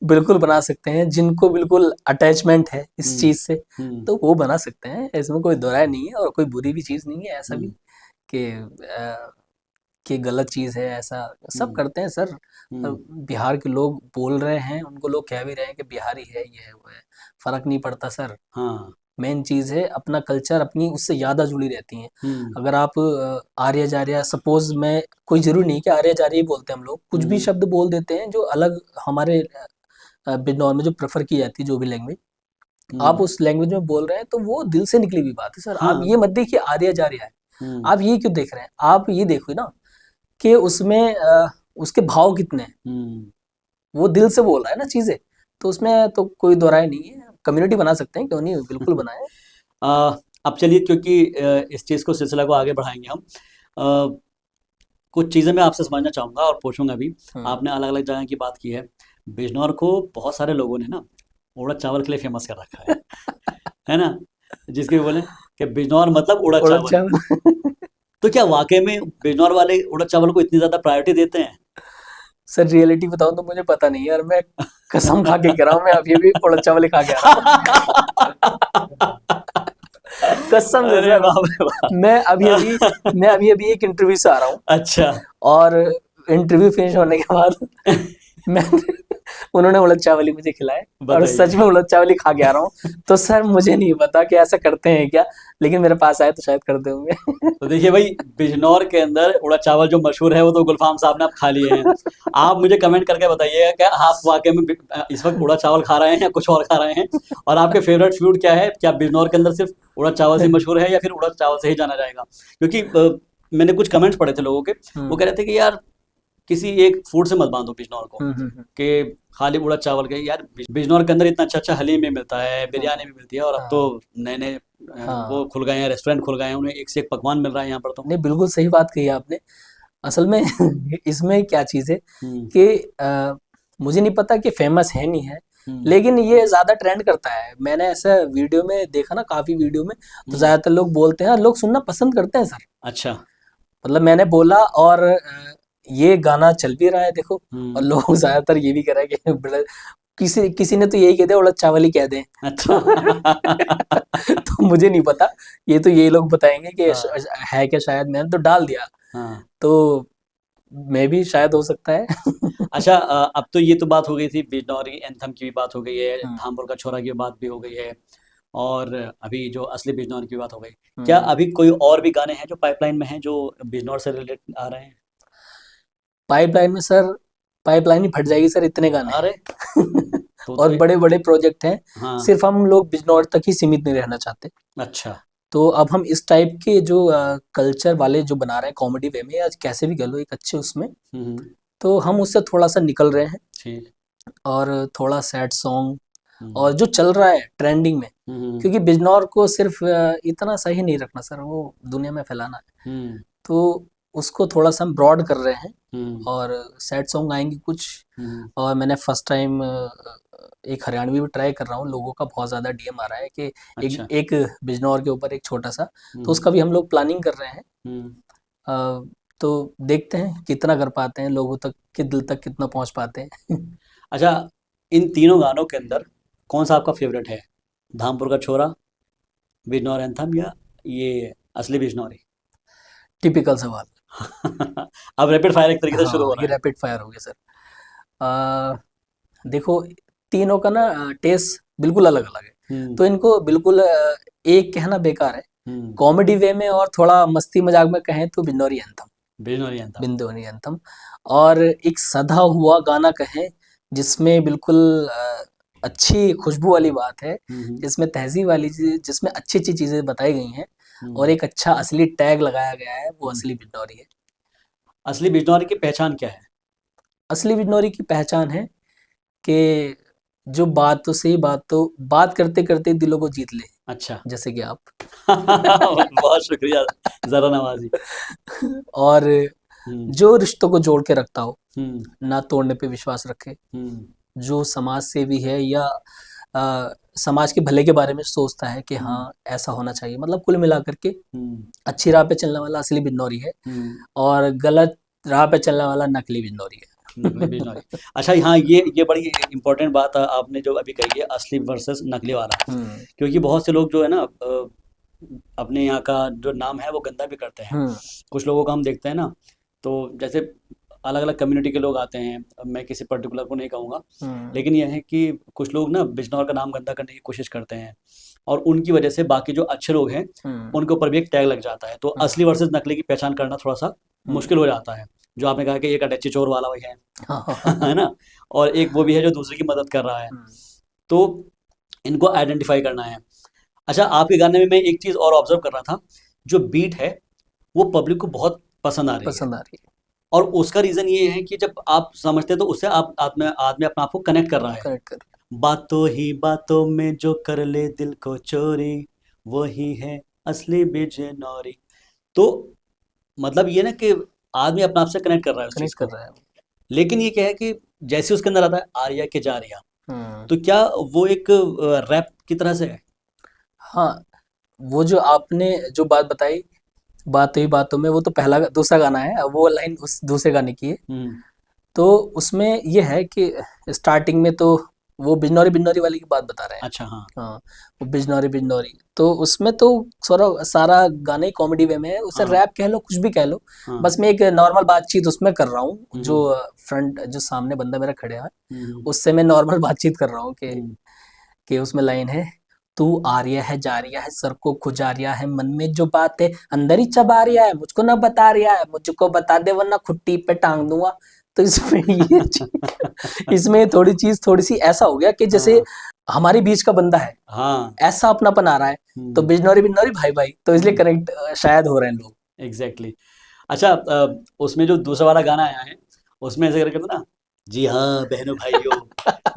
बिल्कुल बना सकते हैं, जिनको बिल्कुल अटैचमेंट है इस हम्म। चीज से, हम्म। तो वो बना सकते हैं, इसमें कोई दो राय नहीं है, और कोई बुरी भी चीज नहीं है ऐसा भी हम्म। कि गलत चीज है ऐसा। सब हम्म। करते हैं सर। हम्म। बिहार के लोग बोल रहे हैं, उनको लोग कह भी रहे हैं कि बिहारी है, ये है वो है, फर्क नहीं पड़ता सर। हाँ। मेन चीज है अपना कल्चर, अपनी उससे ज्यादा जुड़ी रहती हैं। हम्म। अगर आप आर्य जार्या, सपोज मैं, कोई जरूरी नहीं कि आर्य जार्या ही बोलते हैं हम लोग, कुछ भी हम्म। शब्द बोल देते हैं जो अलग हमारे बिजनौर में जो प्रेफर की जाती है जो भी लैंग्वेज, आप हम्म। उस लैंग्वेज में बोल रहे हैं तो वो दिल से निकली हुई बात है सर। आप हाँ। ये मत देखिए आर्य जार्या है, हम्म। आप ये क्यों देख रहे हैं, आप ये देखो ना कि उसमें उसके भाव कितने हैं, हम्म। वो दिल से बोल रहा है ना चीजें, तो उसमें तो कोई दो राय नहीं है। कम्युनिटी बना सकते हैं, क्यों नहीं, बिल्कुल बनाए। आ, अब चलिए, क्योंकि इस चीज़ को सिलसिला को आगे बढ़ाएंगे हम। आ, कुछ चीज़ें मैं आपसे समझना चाहूँगा और पूछूंगा भी। हम्म, आपने अलग अलग जगह की बात की है। बिजनौर को बहुत सारे लोगों ने ना उड़द चावल के लिए फेमस कर रखा है ना, जिसके बोले कि बिजनौर मतलब उड़द उड़द चावल। चावल। तो क्या वाकई में बिजनौर वाले उड़द चावल को इतनी ज़्यादा प्रायोरिटी देते हैं? सर रियलिटी बताऊं तो मुझे पता नहीं यार, मैं कसम खा के कह रहा हूँ, मैं अभी भी उड़द चावल ही खा के आ रहा हूँ। कसम से अरे सर, बाप रे बाप। मैं अभी अभी एक इंटरव्यू से आ रहा हूँ, अच्छा। और इंटरव्यू फिनिश होने के बाद मैं उन्होंने उड़द चावल ही मुझे खिलाए, और बताइए। सच में उड़द चावल ही खा के आ रहा हूँ। तो सर मुझे नहीं पता कि ऐसा करते हैं क्या, लेकिन मेरे पास आए तो शायद करते होंगे। तो देखिए भाई, बिजनौर के अंदर उड़द चावल जो मशहूर है, वो तो गुलफाम साहब ने आप खा लिए हैं। आप मुझे कमेंट करके बताइएगा, क्या आप वाकई में इस वक्त उड़द चावल खा रहे हैं या कुछ और खा रहे हैं? और आपके फेवरेट फूड क्या है? क्या बिजनौर के अंदर सिर्फ उड़द चावल से मशहूर है, या फिर उड़द चावल से ही जाना जाएगा? क्योंकि मैंने कुछ कमेंट्स पढ़े थे लोगों के, वो कह रहे थे कि यार किसी एक फूड से मत बांधो बिजनौर को, कि खाली उड़द चावल के। यार बिजनौर के अंदर इतना अच्छा अच्छा हलीम भी मिलता है, बिरयानी भी मिलती है, और अब तो नए नए वो हाँ खुल गए हैं, रेस्टोरेंट खुल गए हैं, उन्हें एक से एक पकवान मिल रहा है यहाँ पर तो। नहीं, बिल्कुल सही बात कही आपने। असल में इसमें क्या चीज है हम्म। कि मुझे नहीं पता कि फेमस है नहीं है, हम्म। लेकिन ये ज्यादा ट्रेंड करता है। मैंने ऐसा वीडियो में देखा ना, काफी वीडियो में, तो ज्यादातर लोग बोलते हैं, लोग सुनना पसंद करते हैं सर। अच्छा। मतलब मैंने बोला, और ये गाना चल भी रहा है देखो, और हम्म। लोग ज्यादातर ये भी कह रहे हैं कि किसी किसी ने तो यही कह दिया उड़द चावल ही कह दें। अच्छा। तो मुझे नहीं पता, ये तो ये लोग बताएंगे कि हाँ। है क्या, शायद मैंने तो डाल दिया, हाँ। तो मे भी शायद हो सकता है। अच्छा, अब तो ये तो बात हो गई थी, बिजनौरी एंथम की भी बात हो गई है, हम्म, धामपुर का छोरा की बात भी हो गई है, और अभी जो असली बिजनौर की बात हो गई। क्या हम्म। अभी कोई और भी गाने हैं जो पाइपलाइन में हैं, जो बिजनौर से रिलेटेड आ रहे हैं? पाइपलाइन में सर, पाइपलाइन ही फट जाएगी सर, इतने गाने अरे, हैं। तो और बड़े बड़े प्रोजेक्ट हैं। हाँ। सिर्फ हम लोग बिजनौर तक ही सीमित नहीं रहना चाहते। अच्छा। तो अब हम इस टाइप के जो कल्चर वाले जो बना रहे हैं कॉमेडी वे में, या कैसे भी कह लो, एक अच्छे उसमें, हम्म। तो हम उससे थोड़ा सा निकल रहे हैं, ठीक। और थोड़ा सैड सॉन्ग, हम्म। और जो चल रहा है ट्रेंडिंग में, हम्म। क्योंकि बिजनौर को सिर्फ इतना सही नहीं रखना सर, वो दुनिया में फैलाना है। हम्म। तो उसको थोड़ा सा हम ब्रॉड कर रहे हैं, हम्म। और सैड सॉन्ग आएंगे कुछ। हम्म। और मैंने फर्स्ट टाइम एक हरियाणवी भी ट्राई कर रहा हूँ, लोगों का बहुत ज़्यादा डीएम आ रहा है कि अच्छा। एक बिजनौर के ऊपर एक छोटा सा, तो हम्म। उसका भी हम लोग प्लानिंग कर रहे हैं। हम्म। तो देखते हैं कितना कर पाते हैं, लोगों तक के दिल तक कितना पहुंच पाते हैं। अच्छा, इन तीनों गानों के अंदर कौन सा आपका फेवरेट है, धामपुर का छोरा, बिजनौर एंथम, या ये असली बिजनौरी? टिपिकल सवाल। अब रैपिड फायर एक तरीके से शुरू हो हाँ, ये रहा है। रैपिड फायर हो गया सर। देखो, तीनों का ना टेस्ट बिल्कुल अलग अलग है, तो इनको बिल्कुल एक कहना बेकार है। कॉमेडी वे में और थोड़ा मस्ती मजाक में कहें तो बिजनौरी एंथम, बिजनौरी एंथम। बिंदोनी एंथम। और एक सधा हुआ गाना कहें जिसमें बिल्कुल अच्छी खुशबू वाली बात है, जिसमें तहजीब वाली चीज, जिसमें अच्छी अच्छी चीजें बताई गई हैं, और एक अच्छा असली टैग लगाया गया है, वो असली बिजनौरी है। असली बिजनौरी की पहचान क्या है? असली बिजनौरी की पहचान है कि जो बात करते करते दिलों को जीत ले, अच्छा। जैसे कि आप। बहुत शुक्रिया जरा नवाजी। और हम्म, जो रिश्तों को जोड़ के रखता हो, हम्म, ना तोड़ने पे विश्वास रखे, हम्म, जो समाज सेवी है या समाज के भले के बारे में सोचता है कि हाँ ऐसा होना चाहिए, मतलब कुल मिलाकर के अच्छी राह पे चलने वाला असली बिजनौरी है, और गलत राह पे चलने वाला नकली बिजनौरी है। नकली बिजनौरी। अच्छा, हाँ, ये बड़ी इंपॉर्टेंट बात आपने जो अभी कही है, असली वर्सेस नकली वाला। क्योंकि बहुत से लोग जो है ना, अपने यहाँ का जो नाम है वो गंदा भी करते हैं। कुछ लोगों का हम देखते हैं ना, तो जैसे अलग अलग कम्युनिटी के लोग आते हैं, अब मैं किसी पर्टिकुलर को नहीं कहूँगा, लेकिन यह है कि कुछ लोग ना बिजनौर का नाम गंदा करने की कोशिश करते हैं, और उनकी वजह से बाकी जो अच्छे लोग हैं उनके ऊपर भी एक टैग लग जाता है। तो असली वर्सेस नकली की पहचान करना थोड़ा सा मुश्किल हो जाता है। जो आपने कहा कि एक अटैची चोर वाला वही है, है ना, और एक वो भी है जो दूसरे की मदद कर रहा है, तो इनको आइडेंटिफाई करना है। अच्छा, आपके गाने में मैं एक चीज़ और ऑब्जर्व कर रहा था, जो बीट है वो पब्लिक को बहुत पसंद आ रही है, और उसका रीज़न ये है कि जब आप समझते हैं तो उससे आदमी अपने आप को कनेक्ट कर रहा है। बातों ही बातों में जो कर ले दिल को चोरी, वही है असली बिजनौरी। तो मतलब ये ना कि आदमी अपने आप से कनेक्ट कर रहा है उस चीज़ को। लेकिन ये क्या है कि जैसे उसके अंदर आता है आर्या के जारिया, तो क्या वो एक रैप की तरह से है? हाँ, वो जो आपने जो बात बताई, बातों ही बातों में, वो तो दूसरा गाना है, वो लाइन उस दूसरे गाने की है। तो उसमें ये है कि स्टार्टिंग में तो वो बिजनौरी वाली की बात बता रहे हैं। अच्छा, हाँ, वो बिजनौरी, तो उसमें तो सारा गाना ही कॉमेडी वे में है, उसे रैप कह लो, कुछ भी कह लो, बस मैं एक नॉर्मल बातचीत उसमें कर रहा हूँ। जो सामने बंदा मेरा खड़े है, उससे मैं नॉर्मल बातचीत कर रहा हूँ कि उसमें लाइन है, तू आर्या है जारिया है, सर को खुजा रिया है, मन में जो बात है अंदर ही चबा रिया है, मुझको ना बता रिया है, मुझको बता दे वरना खुट्टी पे टांग दूंगा। तो इसमें थोड़ी सी ऐसा हो गया कि जैसे हमारे बीच का बंदा है, ऐसा अपनापन आ रहा है, तो बिजनौरी भाई, तो इसलिए कनेक्ट शायद हो रहे हैं लोग। एग्जैक्टली। अच्छा, उसमें जो दूसरा वाला गाना आया है, उसमें ऐसे करके ना, जी हाँ बहनों भाइयों,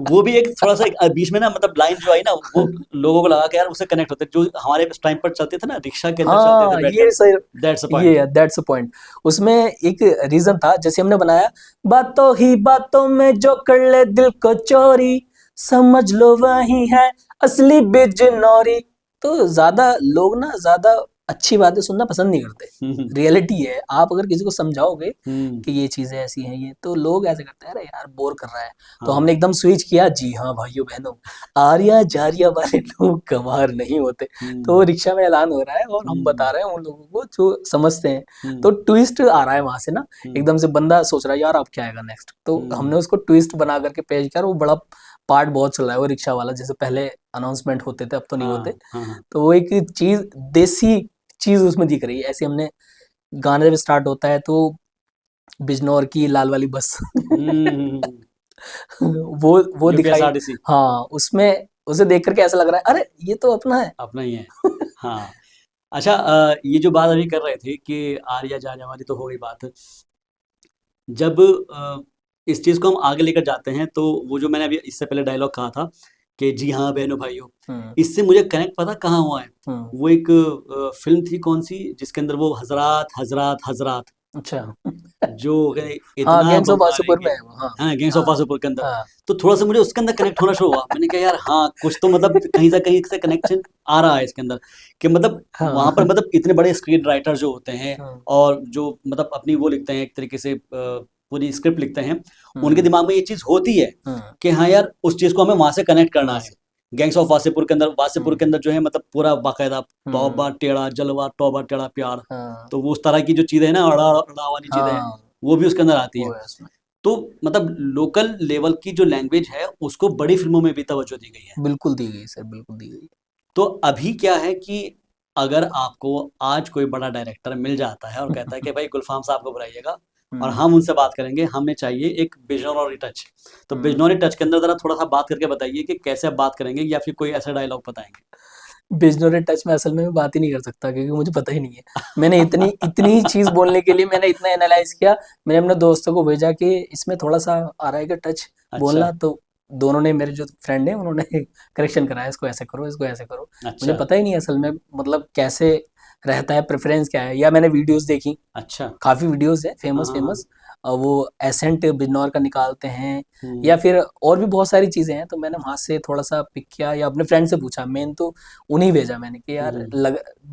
वो भी एक थोड़ा सा बीच में ना, मतलब लाइन जो आई ना, वो लोगों को लगा कि यार उससे कनेक्ट होते, जो हमारे टाइम पर चलते थे ना, रिक्शा के अंदर चलते थे, ये सही, दैट्स द पॉइंट। उसमें एक रीजन था, जैसे हमने बनाया, बातों ही बातों में जो कर ले दिल को चोरी, समझ लो वही है असली बिजनौरी। तो ज्यादा लोग ना ज्यादा अच्छी बातें सुनना पसंद नहीं करते, रियलिटी है। आप अगर किसी को समझाओगे कि ये चीजें ऐसी हैं, ये तो लोग ऐसे करते हैं, अरे यार बोर कर रहा है। तो हमने एकदम स्विच किया, जी हाँ भाइयों बहनों, आर्या जारिया वाले लोग गंवार नहीं होते। तो रिक्शा में ऐलान हो रहा है और हम बता रहे हैं उन लोगों को जो समझते हैं। तो ट्विस्ट आ रहा है वहां से ना, एकदम से बंदा सोच रहा है यार अब क्या आएगा नेक्स्ट, तो हमने उसको ट्विस्ट बना करके पेश किया। वो बड़ा पार्ट बहुत चल रहा है वो रिक्शा वाला, जैसे पहले अनाउंसमेंट होते थे, अब तो नहीं होते। तो वो एक चीज, देसी चीज उसमें दिख रही है। ऐसे हमने गाना जब स्टार्ट होता है तो बिजनौर की लाल वाली बस वो दिखाई, हाँ, उसमें उसे देख करके ऐसा लग रहा है अरे ये तो अपना ही है। हाँ। अच्छा, ये जो बात अभी कर रहे थे कि आर्या जारिया वाली तो हो गई बात, जब इस चीज़ को हम आगे लेकर जाते हैं, तो वो जो मैंने अभी इससे पहले डायलॉग कहा था कि जी हाँ बहनों भाइयों, इससे मुझे कनेक्ट पता कहाँ हुआ है, वो एक फिल्म थी कौन सी, जिसके अंदर वो हजरात, अच्छा, जो इतना गैंग्स ऑफ वासेपुर में, हाँ, गैंग्स ऑफ वासेपुर के अंदर, तो थोड़ा सा मुझे उसके अंदर कनेक्ट होना शुरू हुआ। मैंने कहा यार हाँ, कुछ तो मतलब कहीं से कनेक्शन आ रहा है इसके अंदर, कि मतलब वहां पर मतलब इतने बड़े स्क्रीन राइटर जो होते हैं, और जो मतलब अपनी वो लिखते हैं, एक तरीके से पूरी स्क्रिप्ट लिखते हैं, उनके दिमाग में ये चीज होती है कि हाँ यार उस चीज को हमें वहां से कनेक्ट करना है। गैंग्स ऑफ वासेपुर के अंदर, वासेपुर हम्म। के अंदर जो है मतलब पूरा बाकायदा तौबा टेढ़ा जलवा, तौबा टेढ़ा प्यार, हाँ तो वो उस तरह की जो चीजें हैं ना, अड़ा अड़ा वाली चीजें हैं, हाँ, वो भी उसके अंदर आती है। वो है उसमें। तो मतलब लोकल लेवल की जो लैंग्वेज है उसको बड़ी फिल्मों में भी तवज्जो दी गई है। बिल्कुल दी गई सर, बिल्कुल दी गई। तो अभी क्या है कि अगर आपको आज कोई बड़ा डायरेक्टर मिल जाता है और कहता है कि भाई गुलफाम साहब को बुलाइएगा और हम उनसे बात करेंगे, हमें चाहिए एक बिजनौरी टच, तो बिजनौरी टच के अंदर जरा थोड़ा सा बात करके बताइए कि कैसे आप बात करेंगे, या फिर कोई ऐसा डायलॉग बताएंगे। बिजनौरी टच में असल में मैं बात ही नहीं कर सकता क्योंकि मुझे पता ही नहीं है। मैंने इतनी इतनी चीज बोलने के लिए मैंने इतना एनालाइज किया, मैंने अपने दोस्तों को भेजा कि इसमें थोड़ा सा आ रहा है कि टच बोलना, अच्छा तो दोनों ने, मेरे जो फ्रेंड है उन्होंने करेक्शन कराया, इसको ऐसे करो, इसको ऐसे करो। मुझे अच्छा पता ही नहीं है असल में मतलब कैसे रहता है, प्रेफरेंस क्या है, या मैंने वीडियोस देखी, अच्छा। काफी वीडियोस है हाँ फेमस हाँ हाँ। फेमस, वो एसेंट बिजनौर का निकालते हैं, हम्म, या फिर और भी बहुत सारी चीजें हैं, तो मैंने वहां से थोड़ा सा पिक किया या अपने फ्रेंड से पूछा, मेन तो उन्हीं भेजा मैंने कि यार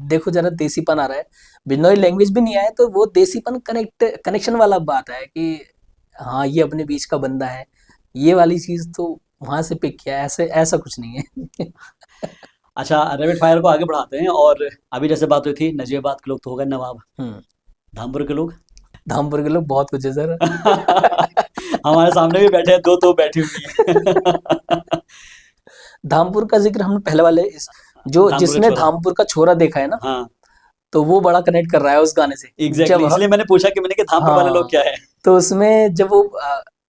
देखो जरा देसीपन आ रहा है, बिजनौरी लैंग्वेज भी नहीं आए तो वो देसीपन कनेक्शन वाला बात है कि हाँ ये अपने बीच का बंदा है, ये वाली चीज तो वहां से पिक किया, ऐसे ऐसा कुछ नहीं है। अच्छा रैपिड फायर को आगे बढ़ाते हैं। और अभी जैसे बात हुई थी नजीबाबाद के लोग तो हो गए नवाब, हम्म, धामपुर के लोग धामपुर के लोग बहुत कुछ है सर। हमारे सामने भी बैठे हैं, दो तो बैठी हुई है। धामपुर का जिक्र हमने पहले वाले जो धामपुर का जिसने छोरा, धामपुर का छोरा देखा है ना, हाँ तो वो बड़ा कनेक्ट कर रहा है उस गाने से। एग्जैक्टली, जब इसलिए मैंने पूछा कि मैंने कि धामपुर वाले लोग हाँ, क्या है। तो उसमें जब वो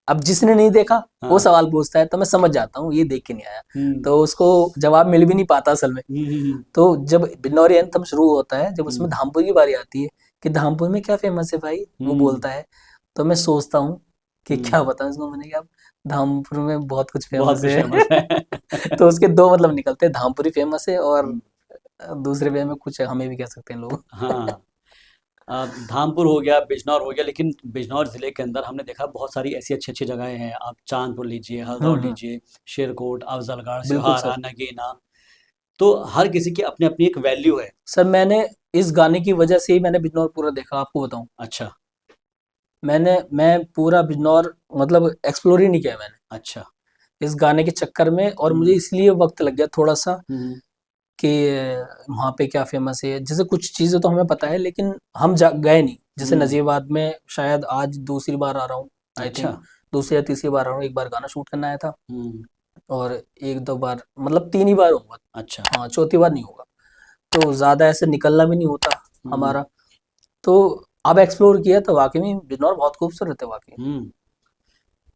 अब जिसने नहीं देखा वो हाँ सवाल पूछता है तो मैं समझ जाता हूँ ये देख के नहीं आया, हम्म तो उसको जवाब मिल भी नहीं पाता असल में। हम्म तो जब बिन्नौरी एंथम शुरू होता है, जब उसमें हम्म धामपुर की बारी आती है कि धामपुर में क्या फेमस है भाई, वो हम्म बोलता है, तो मैं सोचता हूँ कि हम्म, क्या बताऊं इसको, मैंने कहा धामपुर में बहुत कुछ बहुत फेमस कुछ है। फेमस है। तो उसके दो मतलब निकलते हैं, धामपुरी फेमस है और हम्म, दूसरे वे में कुछ हमें भी कह सकते हैं लोग। हाँ धामपुर हो गया, बिजनौर हो गया, लेकिन बिजनौर जिले के अंदर हमने देखा बहुत सारी ऐसी अच्छी अच्छी जगहें हैं। आप चांदपुर लीजिए, हल्द्वार हम्म, लीजिए, शेरकोट, अफजलगढ़, बिल्कुल सिहारा, सर। नगीना, तो हर किसी की अपनी अपनी एक वैल्यू है। सर मैंने इस गाने की वजह से ही मैंने बिजनौर पूरा देखा, आपको बताऊं, अच्छा मैं पूरा बिजनौर मतलब एक्सप्लोर ही नहीं किया मैंने अच्छा। इस गाने के चक्कर में, और मुझे हम्म इसलिए वक्त लग गया थोड़ा सा हम्म कि वहाँ पे क्या फेमस है। जैसे कुछ चीज़ें तो हमें पता है लेकिन हम गए नहीं, जैसे हम्म, नजीबाबाद में शायद आज दूसरी बार आ रहा हूँ, आई अच्छा थिंक दूसरी या तीसरी बार आ रहा हूँ, एक बार गाना शूट करना आया था हम्म, और एक दो बार मतलब तीन ही बार होगा, अच्छा हाँ चौथी बार नहीं होगा, तो ज़्यादा ऐसे निकलना भी नहीं होता हम्म हमारा। तो अब एक्सप्लोर किया तो वाकई में बिजनौर बहुत खूबसूरत है वाकई। हम्म।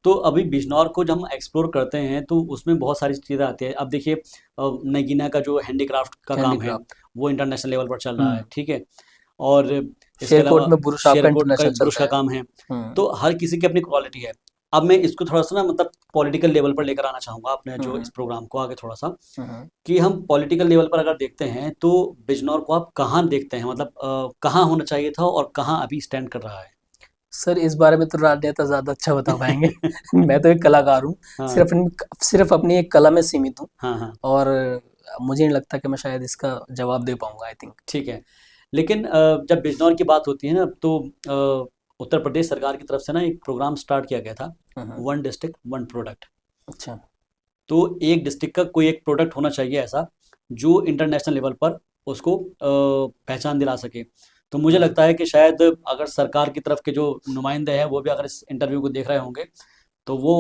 तो अभी बिजनौर को जब हम एक्सप्लोर करते हैं तो उसमें बहुत सारी चीज़ें आती है। अब देखिए नगीना का जो हैंडीक्राफ्ट का काम है हैंडीक्राफ्ट, वो इंटरनेशनल लेवल पर चल रहा है, हम्म, ठीक है। और इसके शेरकोट अलावा में बुरुश आपका शेरकोट का इंटरनेशनल एक ब्रुश चलता का है। काम है। हम्म तो हर किसी की अपनी क्वालिटी है। अब मैं इसको थोड़ा सा ना मतलब पॉलिटिकल लेवल पर लेकर आना चाहूँगा अपने जो हम्म इस प्रोग्राम को आगे थोड़ा सा, हम्म। कि हम पॉलिटिकल लेवल पर अगर देखते हैं तो बिजनौर को आप कहाँ देखते हैं, मतलब कहाँ होना चाहिए था और कहाँ अभी स्टैंड कर रहा है। सर इस बारे में तो राजनेता ज्यादा अच्छा बता पाएंगे। मैं तो एक कलाकार हूँ, हाँ सिर्फ अपनी एक कला में सीमित हूँ, हाँ हाँ और मुझे नहीं लगता कि मैं शायद इसका जवाब दे पाऊंगा, आई थिंक। ठीक है। लेकिन जब बिजनौर की बात होती है ना तो उत्तर प्रदेश सरकार की तरफ से ना एक प्रोग्राम स्टार्ट किया गया था, वन डिस्ट्रिक्ट वन प्रोडक्ट। अच्छा। तो एक डिस्ट्रिक्ट का कोई एक प्रोडक्ट होना चाहिए ऐसा जो इंटरनेशनल लेवल पर उसको पहचान दिला सके। तो मुझे हम्म, लगता है कि शायद अगर सरकार की तरफ के जो नुमाइंदे हैं वो भी अगर इस इंटरव्यू को देख रहे होंगे तो वो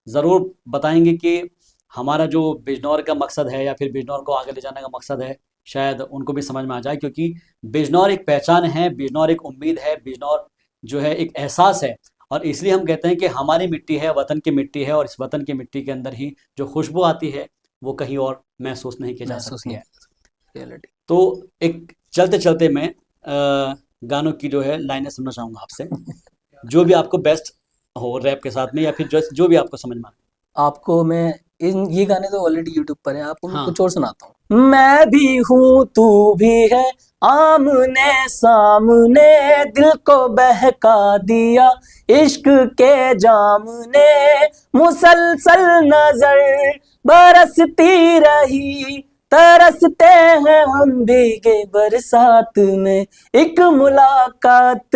ज़रूर बताएंगे कि हमारा जो बिजनौर का मकसद है या फिर बिजनौर को आगे ले जाने का मकसद है, शायद उनको भी समझ में आ जाए। क्योंकि बिजनौर एक पहचान है, बिजनौर एक उम्मीद है, बिजनौर जो है एक एहसास है। और इसलिए हम कहते हैं कि हमारी मिट्टी है, वतन की मिट्टी है, और इस वतन की मिट्टी के अंदर ही जो खुशबू आती है वो कहीं और महसूस नहीं की जा महसूस सकती नहीं है। रियलिटी। तो एक चलते चलते मैं गानों की जो है लाइनें सुनना चाहूँगा आपसे, जो भी आपको बेस्ट हो रैप के साथ में, या फिर जो भी आपको समझ में आए। आपको मैं ये गाने तो ऑलरेडी यूट्यूब पर है, आपको मैं हाँ कुछ और सुनाता हूँ। मैं भी हूँ तू भी है, आमने सामने दिल को बहका दिया, इश्क के जाम ने मुसलसल नजर बरसती रही, तरसते हैं हम भीगे बरसात में, एक मुलाकात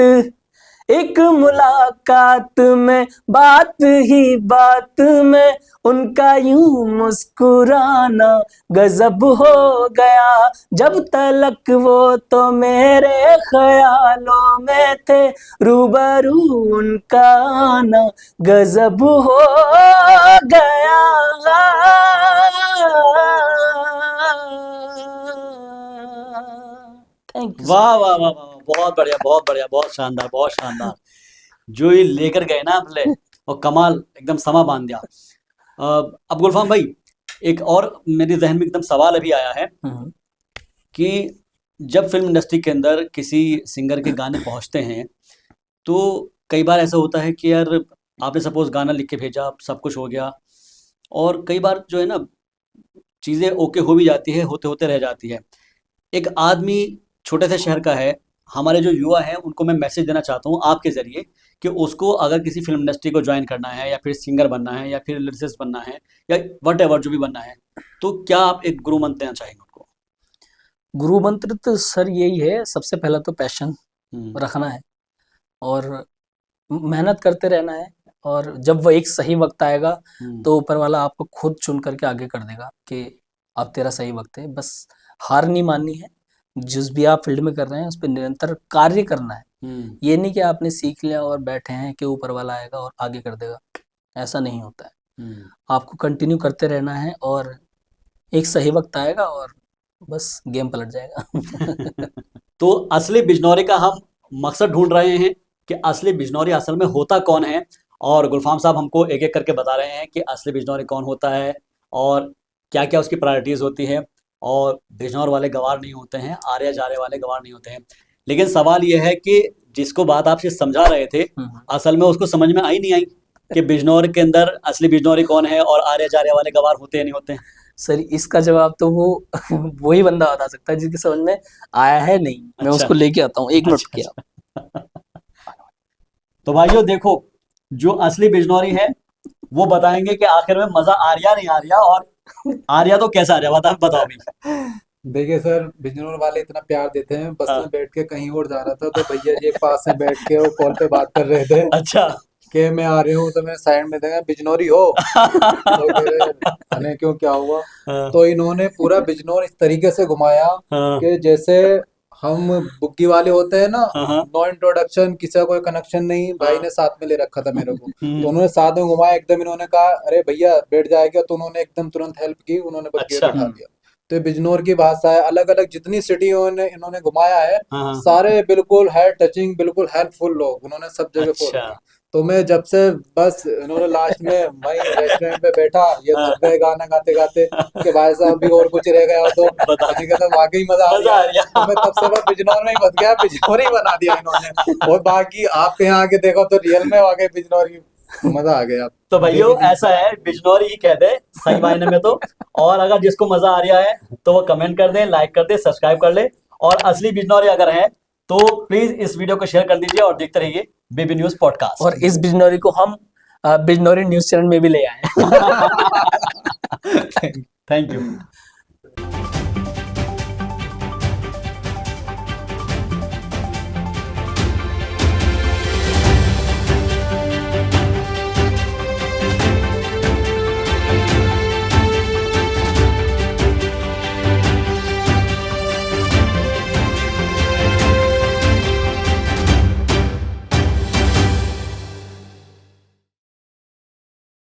एक मुलाकात में, बात ही बात में उनका यूं मुस्कुराना गजब हो गया। जब तलक वो तो मेरे ख्यालों में थे, रूबरू उनका आना गजब हो गया। Thank you. वाह वाह वाह वाह, बहुत बढ़िया, बहुत बढ़िया, बहुत शानदार, बहुत शानदार। जो ये लेकर गए ना आपने, और कमाल एकदम समा बांध दिया। अब गुलफाम भाई, एक और मेरे जहन में एकदम सवाल अभी आया है कि जब फिल्म इंडस्ट्री के अंदर किसी सिंगर के गाने पहुंचते हैं, तो कई बार ऐसा होता है कि यार आपने सपोज गाना लिख के भेजा, सब कुछ हो गया, और कई बार जो है ना चीज़ें ओके हो भी जाती है, होते होते रह जाती है। एक आदमी छोटे से शहर का है, हमारे जो युवा हैं उनको मैं मैसेज देना चाहता हूँ आपके ज़रिए कि उसको अगर किसी फिल्म इंडस्ट्री को ज्वाइन करना है, या फिर सिंगर बनना है, या फिर लिरिसिस्ट बनना है, या वट जो भी बनना है, तो क्या आप एक गुरु मंत्र देना चाहेंगे उनको? गुरु मंत्र तो सर यही है, सबसे पहला तो पैशन रखना है और मेहनत करते रहना है, और जब वो एक सही वक्त आएगा तो ऊपर वाला आपको खुद चुन करके आगे कर देगा कि अब तेरा सही वक्त है। बस हार नहीं माननी है, जिस भी आप फील्ड में कर रहे हैं उस पर निरंतर कार्य करना है। ये नहीं कि आपने सीख लिया और बैठे हैं कि ऊपर वाला आएगा और आगे कर देगा, ऐसा नहीं होता है। आपको कंटिन्यू करते रहना है और एक सही वक्त आएगा और बस गेम पलट जाएगा। तो असली बिजनौरी का हम मकसद ढूंढ रहे हैं कि असली बिजनौरी असल में होता कौन है, और गुलफाम साहब हमको एक एक करके बता रहे हैं कि असली बिजनौरी कौन होता है और क्या क्या उसकी प्रायोरिटीज़ होती है। और बिजनौर वाले गवार नहीं होते हैं, आर्या जारे वाले गवार नहीं होते हैं। लेकिन सवाल यह है कि जिसको बात आपसे समझा रहे थे, असल में उसको समझ में आई नहीं आई कि बिजनौर के अंदर असली बिजनौरी कौन है और आर्या जारे वाले गवार होते या नहीं होते हैं। सर इसका जवाब तो वो वही बंदा बता सकता है जिसके समझ में आया है नहीं। मैं अच्छा। उसको लेके आता हूँ, एक मिनट अच्छा, किया। तो भाइयों देखो, जो असली बिजनौरी है वो बताएंगे कि आखिर में मजा आ रहा नहीं आ रहा, और आर्या तो कैसा आ रहा, बताओ भी। देखिए सर, बिजनौर वाले इतना प्यार देते हैं, बस हाँ। में बैठ के कहीं और जा रहा था तो भैया जी पास में बैठ के वो कॉल पे बात कर रहे थे अच्छा। कि मैं आ रही हूँ, तो मैं साइड में देखा बिजनौरी हो तो कह रहे, "अने क्यों, क्या हुआ?" हाँ, तो इन्होंने पूरा बिजनौर इस तरीके से घुमाया हाँ, कि जैसे हम बुग्गी वाले होते हैं ना, हाँ, नो इंट्रोडक्शन, किसी का कोई कनेक्शन नहीं, भाई ने साथ में ले रखा था मेरे को, तो उन्होंने साथ में घुमाया एकदम। इन्होंने कहा अरे भैया बैठ जाएगा, तो उन्होंने एकदम तुरंत हेल्प की, उन्होंने बस अच्छा। बैठा दिया। तो ये बिजनौर की भाषा है, अलग अलग जितनी सिटी इन्होंने घुमाया है, हाँ, हाँ। सारे बिल्कुल है टचिंग, बिल्कुल हेल्पफुल लोग, उन्होंने सब जगह फॉलो अच्छा। किया। तो मैं जब से बस इन्होंने लास्ट में वही रेस्टोरेंट पे बैठा, ये थक गए गाना गाते गाते कि भाई साहब भी और कुछ रह गया हो तो बता। मैंने कहा था वाकई मजा आ मजा आ गया। तो मैं तब से बस बिजनौर में ही बस गया, बिजनौर ही बना दिया इन्होंने। और बाकी आपके यहाँ आके देखो तो रियल में वाकई बिजनौर ही मजा आ गया। तो भाइयों ऐसा है, बिजनौरी ही कह दे सही मायने में तो। और अगर जिसको मजा आ रहा है तो वो कमेंट कर दे, लाइक कर दे, सब्सक्राइब कर ले। और असली बिजनौरी अगर है तो प्लीज इस वीडियो को शेयर कर दीजिए और देखते रहिए बीबी न्यूज पॉडकास्ट। और इस बिजनौरी को हम बिजनौरी न्यूज चैनल में भी ले आए। Thank you.